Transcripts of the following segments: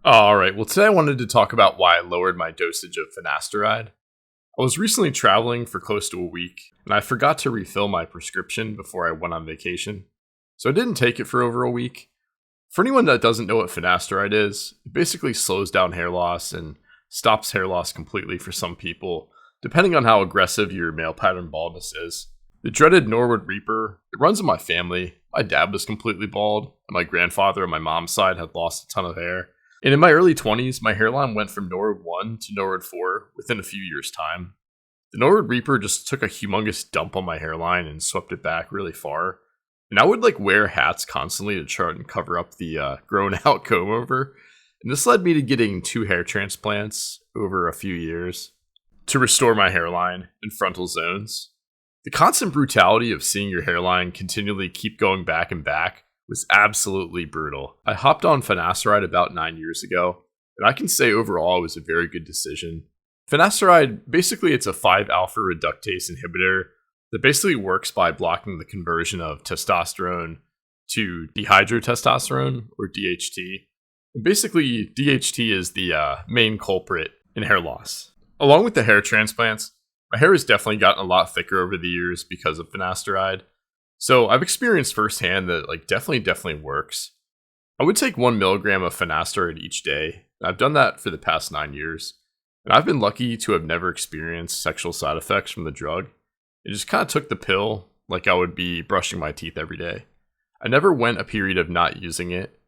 All right, well, today I wanted to talk about why I lowered my dosage of finasteride. I was recently traveling for close to a week, and I forgot to refill my prescription before I went on vacation. So I didn't take it for over a week. For anyone that doesn't know what finasteride is, it basically slows down hair loss and stops hair loss completely for some people, depending on how aggressive your male pattern baldness is. The dreaded Norwood Reaper, it runs in my family. My dad was completely bald, and my grandfather on my mom's side had lost a ton of hair. And in my early 20s, my hairline went from Norwood 1 to Norwood 4 within a few years' time. The Norwood Reaper just took a humongous dump on my hairline and swept it back really far. And I would wear hats constantly to try and cover up the grown out comb over. And this led me to getting 2 hair transplants over a few years to restore my hairline and frontal zones. The constant brutality of seeing your hairline continually keep going back and back was absolutely brutal. I hopped on finasteride about 9 years ago, and I can say overall it was a very good decision. Finasteride, basically it's a 5-alpha reductase inhibitor that basically works by blocking the conversion of testosterone to dihydrotestosterone, or DHT. And basically, DHT is the main culprit in hair loss. Along with the hair transplants, my hair has definitely gotten a lot thicker over the years because of finasteride. So I've experienced firsthand that definitely works. I would take 1 milligram of finasteride each day. I've done that for the past 9 years. And I've been lucky to have never experienced sexual side effects from the drug. It just kind of took the pill like I would be brushing my teeth every day. I never went a period of not using it.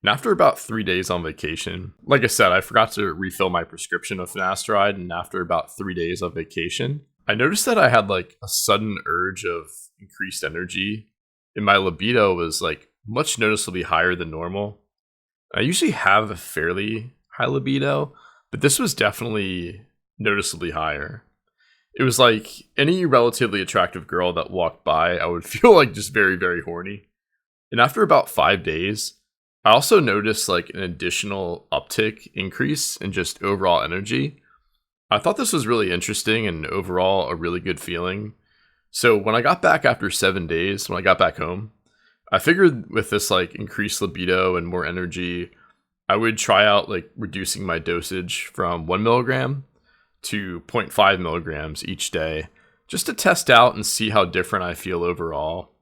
And after about 3 days on vacation, like I said, I forgot to refill my prescription of finasteride. And after about 3 days of vacation, I noticed that I had a sudden urge of increased energy, and my libido was much noticeably higher than normal. I usually have a fairly high libido, but this was definitely noticeably higher. It was like any relatively attractive girl that walked by, I would feel just very, very horny. And after about 5 days, I also noticed an additional uptick increase in just overall energy. I thought this was really interesting and overall a really good feeling. So when I got back after 7 days, when I got back home, I figured with this increased libido and more energy, I would try out reducing my dosage from 1 milligram to zero point 0.5 milligrams each day, just to test out and see how different I feel overall.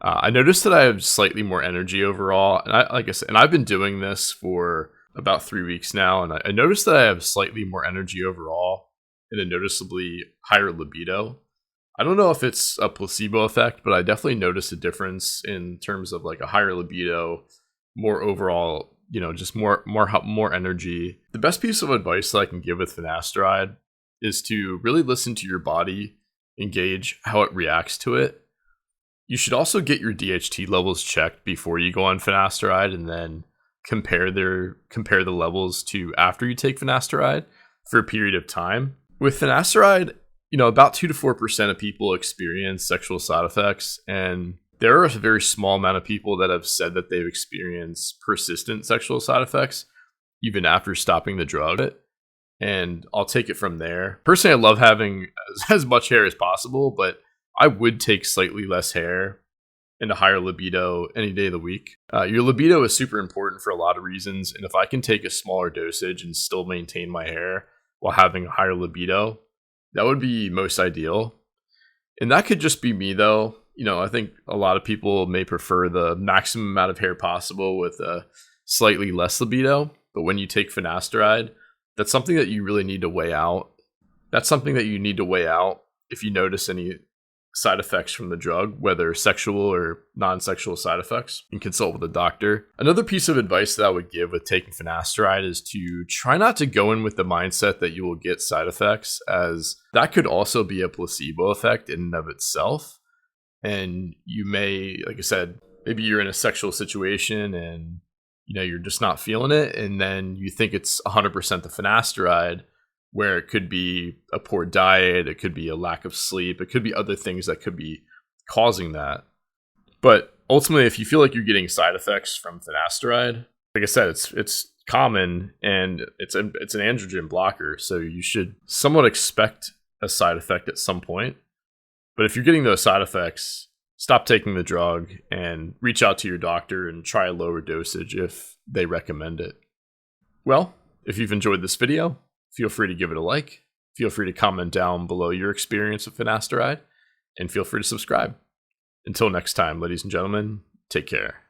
I noticed that I have slightly more energy overall, and I've been doing this for about 3 weeks now, and I noticed that I have slightly more energy overall and a noticeably higher libido. I don't know if it's a placebo effect, but I definitely noticed a difference in terms of a higher libido, more overall, just more energy. The best piece of advice that I can give with finasteride is to really listen to your body and gauge how it reacts to it. You should also get your DHT levels checked before you go on finasteride, and then compare the levels to after you take finasteride for a period of time. With finasteride, about 2 to 4% of people experience sexual side effects, and there are a very small amount of people that have said that they've experienced persistent sexual side effects even after stopping the drug. And I'll take it from there. Personally, I love having as much hair as possible, but I would take slightly less hair and a higher libido any day of the week. Your libido is super important for a lot of reasons, and if I can take a smaller dosage and still maintain my hair while having a higher libido, that would be most ideal. And that could just be me though. I think a lot of people may prefer the maximum amount of hair possible with a slightly less libido, but when you take finasteride, that's something that you really need to weigh out. That's something that you need to weigh out if you notice any side effects from the drug, whether sexual or non-sexual side effects, and consult with a doctor. Another piece of advice that I would give with taking finasteride is to try not to go in with the mindset that you will get side effects, as that could also be a placebo effect in and of itself. And you may, like I said, maybe you're in a sexual situation and you're just not feeling it, and then you think it's 100% the finasteride, where it could be a poor diet, it could be a lack of sleep, it could be other things that could be causing that. But ultimately, if you feel like you're getting side effects from finasteride, like I said, it's common, and it's an androgen blocker, so you should somewhat expect a side effect at some point. But if you're getting those side effects, stop taking the drug and reach out to your doctor and try a lower dosage if they recommend it. Well, if you've enjoyed this video, feel free to give it a like, feel free to comment down below your experience with finasteride, and feel free to subscribe. Until next time, ladies and gentlemen, take care.